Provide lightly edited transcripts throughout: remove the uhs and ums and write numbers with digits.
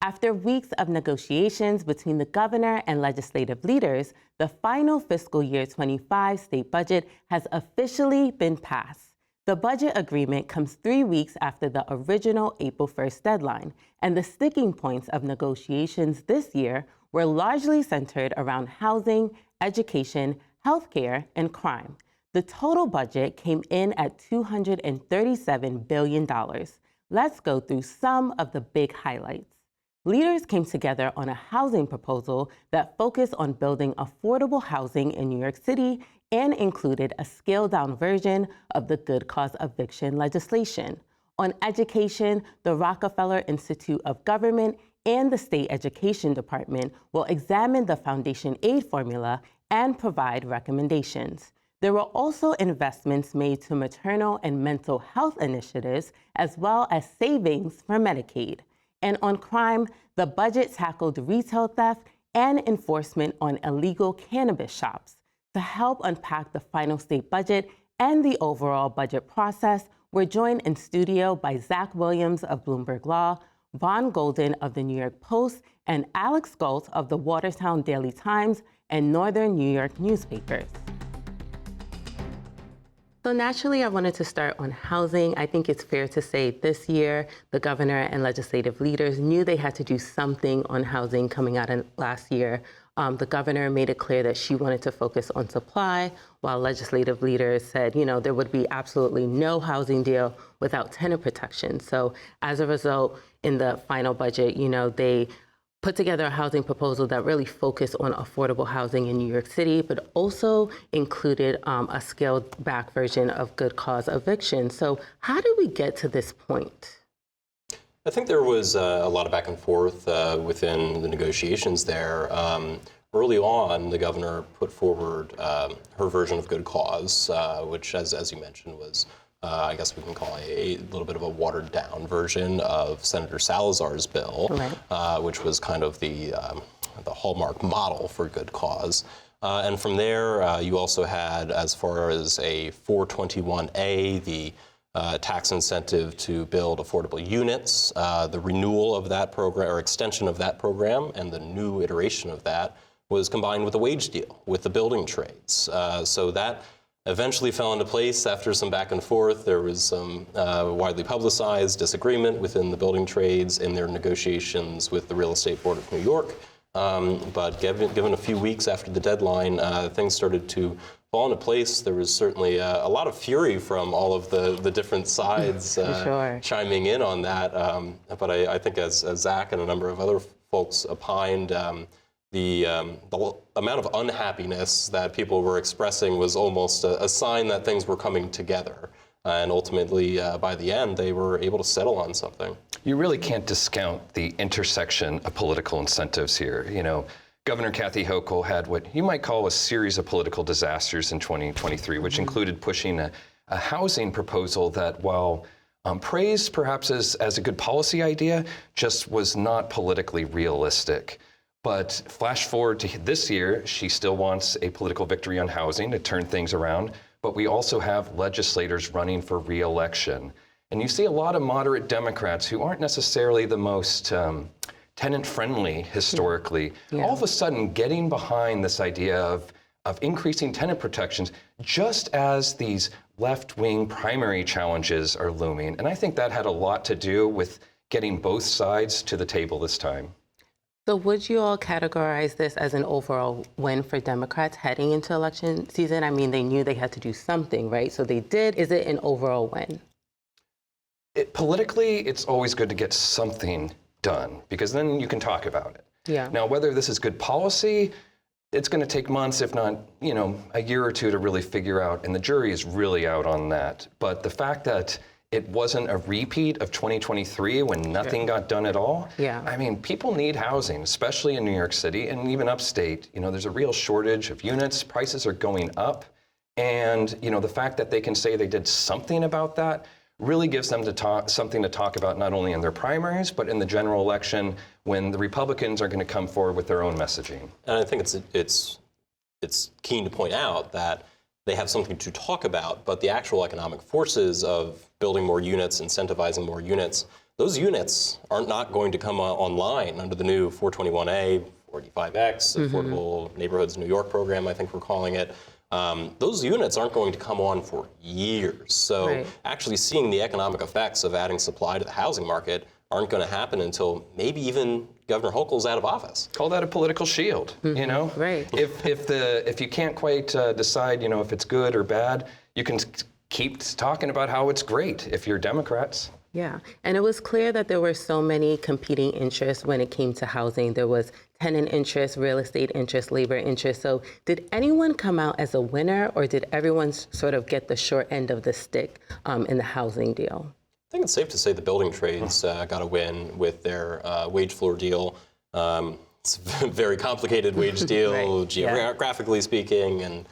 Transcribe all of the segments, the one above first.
After weeks of negotiations between the governor and legislative leaders, the final fiscal year 25 state budget has officially been passed. The budget agreement comes 3 weeks after the original April 1st deadline, and the sticking points of negotiations this year were largely centered around housing, education, healthcare, and crime. The total budget came in at $237 billion. Let's go through some of the big highlights. Leaders came together on a housing proposal that focused on building affordable housing in New York City and included a scaled-down version of the good cause eviction legislation. On education, the Rockefeller Institute of Government and the State Education Department will examine the foundation aid formula and provide recommendations. There were also investments made to maternal and mental health initiatives, as well as savings for Medicaid. And on crime, the budget tackled retail theft and enforcement on illegal cannabis shops. To help unpack the final state budget and the overall budget process, we're joined in studio by Zach Williams of Bloomberg Law, Vaughn Golden of the New York Post, and Alex Gault of the Watertown Daily Times and Northern New York newspapers. So naturally, I wanted to start on housing. I think it's fair to say this year, the governor and legislative leaders knew they had to do something on housing coming out of last year. The governor made it clear that she wanted to focus on supply, while legislative leaders said, there would be absolutely no housing deal without tenant protection. So as a result, in the final budget, they put together a housing proposal that really focused on affordable housing in New York City, but also included a scaled back version of good cause eviction. So how did we get to this point? I think there was a lot of back and forth within the negotiations there. Early on, the governor put forward her version of good cause, which, as you mentioned, was I guess we can call a little bit of a watered-down version of Senator Salazar's bill, right. Which was kind of the hallmark model for good cause. And from there, you also had, as far as a 421A, the tax incentive to build affordable units, the renewal of that program, or extension of that program, and the new iteration of that was combined with a wage deal with the building trades. So that eventually fell into place after some back and forth. There was some widely publicized disagreement within the building trades in their negotiations with the Real Estate Board of New York. But given a few weeks after the deadline, things started to fall into place. There was certainly a lot of fury from all of the different sides sure. chiming in on that. But I think as Zach and a number of other folks opined, the amount of unhappiness that people were expressing was almost a sign that things were coming together. And ultimately, by the end, they were able to settle on something. You really can't discount the intersection of political incentives here. Governor Kathy Hochul had what you might call a series of political disasters in 2023, which included pushing a housing proposal that, while praised perhaps as a good policy idea, just was not politically realistic. But flash forward to this year, she still wants a political victory on housing to turn things around. But we also have legislators running for re-election. And you see a lot of moderate Democrats who aren't necessarily the most tenant-friendly historically, all of a sudden getting behind this idea of increasing tenant protections just as these left-wing primary challenges are looming. And I think that had a lot to do with getting both sides to the table this time. So would you all categorize this as an overall win for Democrats heading into election season? I mean, they knew they had to do something, right? So they did. Is it an overall win? Politically, it's always good to get something done, because then you can talk about it. Yeah. Now, whether this is good policy, it's going to take months, if not, a year or two to really figure out, and the jury is really out on that. But the fact that it wasn't a repeat of 2023 when nothing got done at all. Yeah. I mean, people need housing, especially in New York City and even upstate. There's a real shortage of units. Prices are going up. And, the fact that they can say they did something about that really gives them something to talk about, not only in their primaries, but in the general election when the Republicans are going to come forward with their own messaging. And I think it's keen to point out that they have something to talk about, but the actual economic forces of building more units, incentivizing more units, those units are not going to come online under the new 421A, 45X, Affordable Neighborhoods New York program, I think we're calling it. Those units aren't going to come on for years. So actually seeing the economic effects of adding supply to the housing market aren't going to happen until maybe even Governor Hochul's out of office. Call that a political shield, you know? Right. If you can't quite decide, you know, if it's good or bad, you can keep talking about how it's great if you're Democrats. Yeah, and it was clear that there were so many competing interests when it came to housing. There was tenant interest, real estate interest, labor interest. So did anyone come out as a winner, or did everyone sort of get the short end of the stick in the housing deal? I think it's safe to say the building trades got a win with their wage floor deal. It's a very complicated wage deal, geographically speaking, and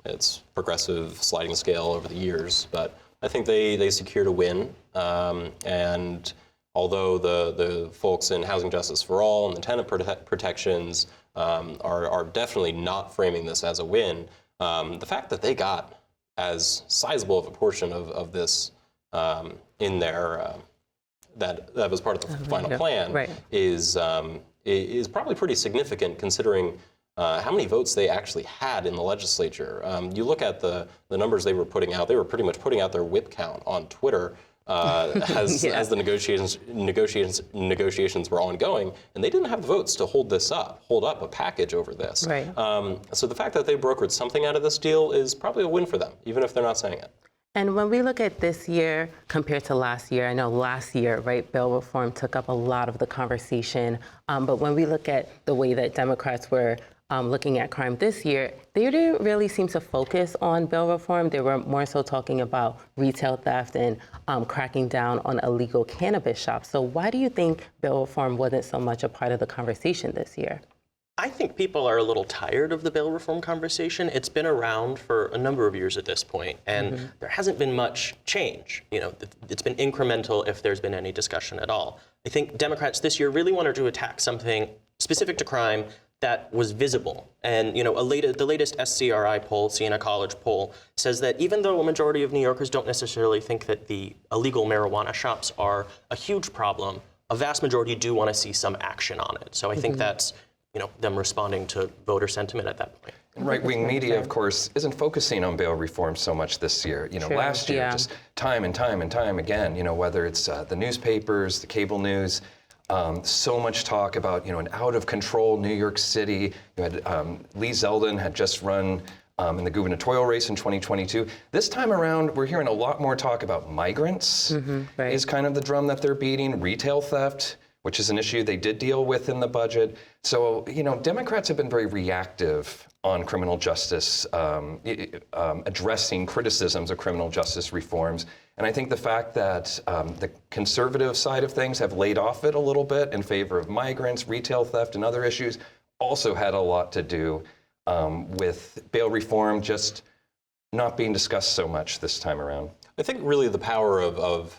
it's progressive sliding scale over the years. But I think they secured a win, and although the folks in Housing Justice for All and the tenant protections are definitely not framing this as a win, the fact that they got as sizable of a portion of this in their that was part of the final plan is probably pretty significant, considering how many votes they actually had in the legislature. You look at the numbers they were putting out; they were pretty much putting out their whip count on Twitter as the negotiations were ongoing, and they didn't have the votes to hold up a package over this. Right. So the fact that they brokered something out of this deal is probably a win for them, even if they're not saying it. And when we look at this year compared to last year, I know last year, right, bail reform took up a lot of the conversation. But when we look at the way that Democrats were looking at crime this year, they didn't really seem to focus on bail reform. They were more so talking about retail theft and cracking down on illegal cannabis shops. So why do you think bail reform wasn't so much a part of the conversation this year? I think people are a little tired of the bail reform conversation. It's been around for a number of years at this point, and there hasn't been much change. You know, it's been incremental if there's been any discussion at all. I think Democrats this year really wanted to attack something specific to crime that was visible. And you know, the latest SCRI poll, Siena College poll, says that even though a majority of New Yorkers don't necessarily think that the illegal marijuana shops are a huge problem, a vast majority do want to see some action on it. So I think that's, you know, them responding to voter sentiment at that point. And right-wing media, of course, isn't focusing on bail reform so much this year. You know, last year, just time and time and time again, you know, whether it's the newspapers, the cable news, so much talk about, you know, an out-of-control New York City. You had Lee Zeldin had just run in the gubernatorial race in 2022. This time around, we're hearing a lot more talk about migrants is kind of the drum that they're beating, retail theft, which is an issue they did deal with in the budget. So, you know, Democrats have been very reactive on criminal justice, addressing criticisms of criminal justice reforms. And I think the fact that the conservative side of things have laid off it a little bit in favor of migrants, retail theft, and other issues also had a lot to do with bail reform just not being discussed so much this time around. I think really the power of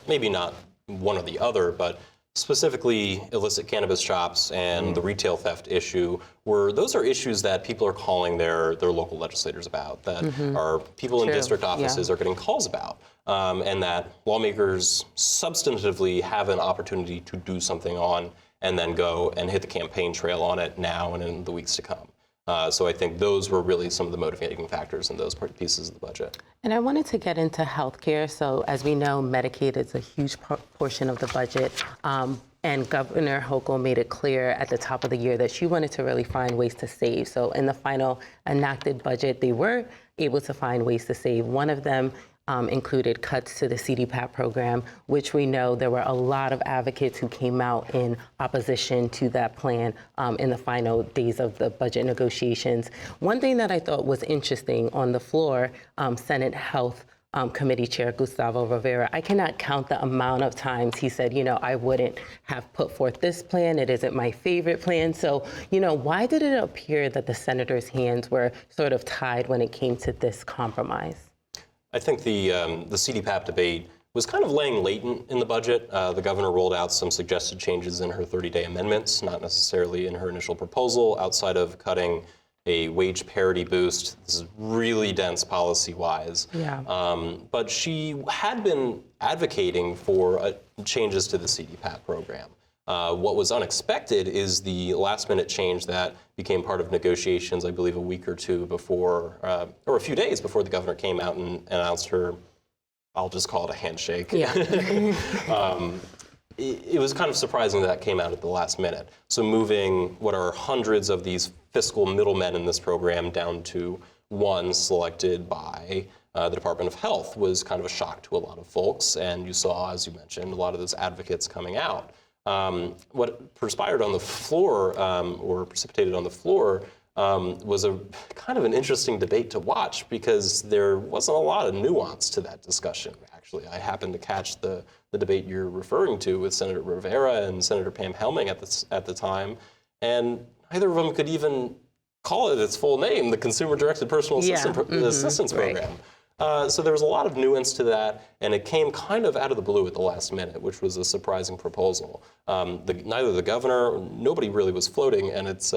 maybe not one or the other, but specifically illicit cannabis shops and the retail theft issue, those are issues that people are calling their local legislators about, that are people in district offices are getting calls about, and that lawmakers substantively have an opportunity to do something on and then go and hit the campaign trail on it now and in the weeks to come. So I think those were really some of the motivating factors in those pieces of the budget. And I wanted to get into healthcare. So as we know, Medicaid is a huge portion of the budget. And Governor Hochul made it clear at the top of the year that she wanted to really find ways to save. So in the final enacted budget, they were able to find ways to save. One of them included cuts to the CDPAP program, which we know there were a lot of advocates who came out in opposition to that plan in the final days of the budget negotiations. One thing that I thought was interesting on the floor, Senate Health Committee Chair Gustavo Rivera, I cannot count the amount of times he said, you know, I wouldn't have put forth this plan. It isn't my favorite plan. So, you know, why did it appear that the senators' hands were sort of tied when it came to this compromise? I think the CDPAP debate was kind of laying latent in the budget. The governor rolled out some suggested changes in her 30-day amendments, not necessarily in her initial proposal, outside of cutting a wage parity boost. This is really dense policy-wise. Yeah. But she had been advocating for changes to the CDPAP program. What was unexpected is the last-minute change that became part of negotiations, I believe, a week or two before, or a few days before the governor came out and announced her, I'll just call it a handshake. Yeah. It was kind of surprising that came out at the last minute. So moving what are hundreds of these fiscal middlemen in this program down to one selected by the Department of Health was kind of a shock to a lot of folks. And you saw, as you mentioned, a lot of those advocates coming out. What perspired on the floor, or precipitated on the floor, was a kind of an interesting debate to watch because there wasn't a lot of nuance to that discussion. Actually, I happened to catch the debate you're referring to with Senator Rivera and Senator Pam Helming at the time, and neither of them could even call it its full name, the Consumer-Directed Personal Assistance Program. So there was a lot of nuance to that, and it came kind of out of the blue at the last minute, which was a surprising proposal. Neither the governor, nobody really was floating, and it's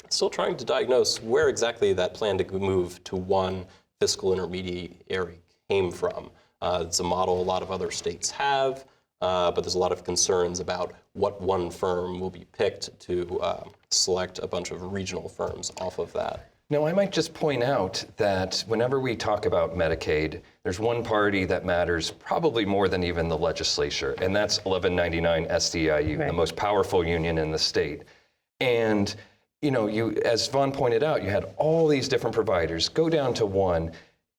still trying to diagnose where exactly that plan to move to one fiscal intermediary came from. It's a model a lot of other states have, but there's a lot of concerns about what one firm will be picked to select a bunch of regional firms off of that. Now, I might just point out that whenever we talk about Medicaid, there's one party that matters probably more than even the legislature, and that's 1199 SEIU, the most powerful union in the state. And you know, as Vaughn pointed out, you had all these different providers go down to one.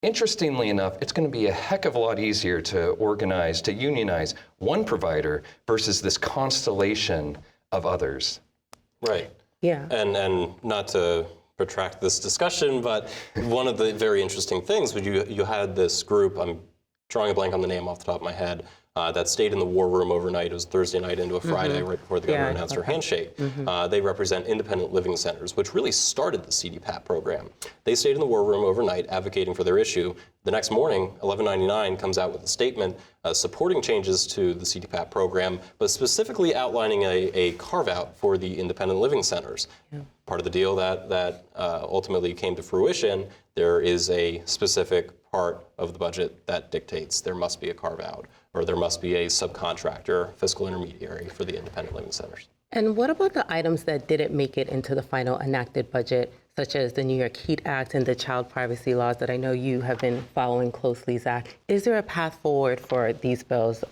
Interestingly enough, it's going to be a heck of a lot easier to organize, to unionize one provider versus this constellation of others. Right. Yeah. And not to protract this discussion, but one of the very interesting things was you had this group, I'm drawing a blank on the name off the top of my head, that stayed in the war room overnight. It was Thursday night into a Friday right before the governor announced her handshake. They represent independent living centers, which really started the CDPAP program. They stayed in the war room overnight advocating for their issue. The next morning, 1199 comes out with a statement supporting changes to the CDPAP program, but specifically outlining a carve-out for the independent living centers. Yeah. Part of the deal that ultimately came to fruition, there is a specific part of the budget that dictates there must be a carve-out, or there must be a subcontractor, fiscal intermediary for the independent living centers. And what about the items that didn't make it into the final enacted budget, such as the New York Heat Act and the child privacy laws that I know you have been following closely, Zach? Is there a path forward for these bills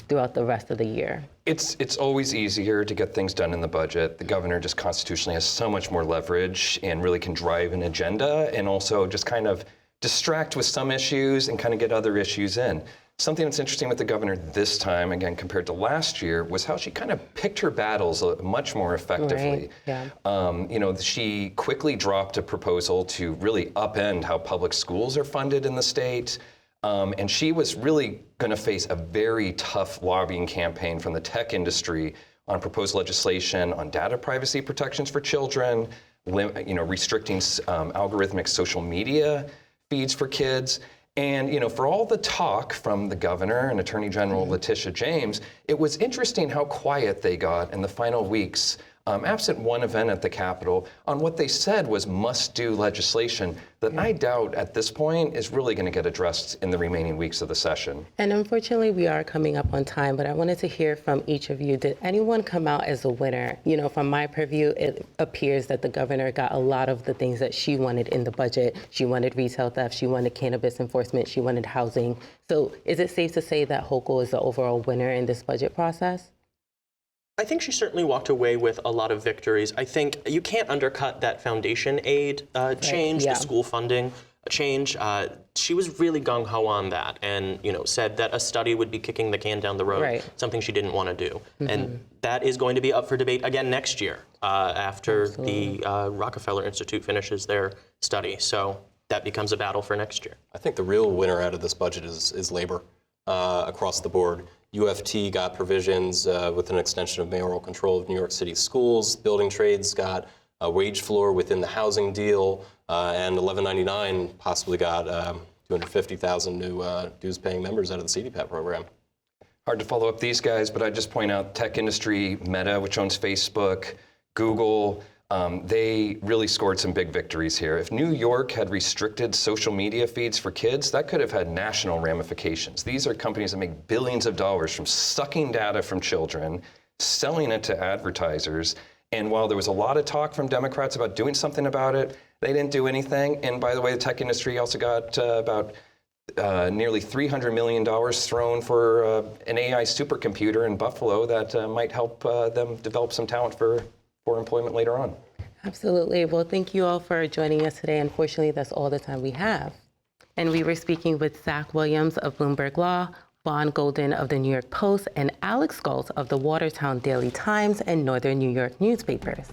throughout the rest of the year? It's always easier to get things done in the budget. The governor just constitutionally has so much more leverage and really can drive an agenda and also just kind of distract with some issues and kind of get other issues in. Something that's interesting with the governor this time, again, compared to last year, was how she kind of picked her battles much more effectively. Right. Yeah. She quickly dropped a proposal to really upend how public schools are funded in the state. And she was really going to face a very tough lobbying campaign from the tech industry on proposed legislation on data privacy protections for children, restricting algorithmic social media feeds for kids. And for all the talk from the governor and Attorney General Letitia James, it was interesting how quiet they got in the final weeks, absent one event at the Capitol, on what they said was must-do legislation that I doubt at this point is really going to get addressed in the remaining weeks of the session. And unfortunately, we are coming up on time, but I wanted to hear from each of you. Did anyone come out as a winner? From my purview, it appears that the governor got a lot of the things that she wanted in the budget. She wanted retail theft, she wanted cannabis enforcement, she wanted housing. So is it safe to say that Hochul is the overall winner in this budget process? I think she certainly walked away with a lot of victories. I think you can't undercut that foundation aid change, the school funding change. She was really gung-ho on that and, said that a study would be kicking the can down the road, something she didn't want to do. And that is going to be up for debate again next year after the Rockefeller Institute finishes their study. So that becomes a battle for next year. I think the real winner out of this budget is labor across the board. UFT got provisions with an extension of mayoral control of New York City schools. Building trades got a wage floor within the housing deal, and 1199 possibly got 250,000 new dues-paying members out of the CDPAP program. Hard to follow up these guys, but I'd just point out tech industry, Meta, which owns Facebook, Google, They really scored some big victories here. If New York had restricted social media feeds for kids, that could have had national ramifications. These are companies that make billions of dollars from sucking data from children, selling it to advertisers. And while there was a lot of talk from Democrats about doing something about it, they didn't do anything. And by the way, the tech industry also got about nearly $300 million thrown for an AI supercomputer in Buffalo that might help them develop some talent for employment later on. Absolutely. Well, thank you all for joining us today. Unfortunately, that's all the time we have. And we were speaking with Zach Williams of Bloomberg Law, Vaughn Golden of the New York Post, and Alex Gault of the Watertown Daily Times and Northern New York newspapers.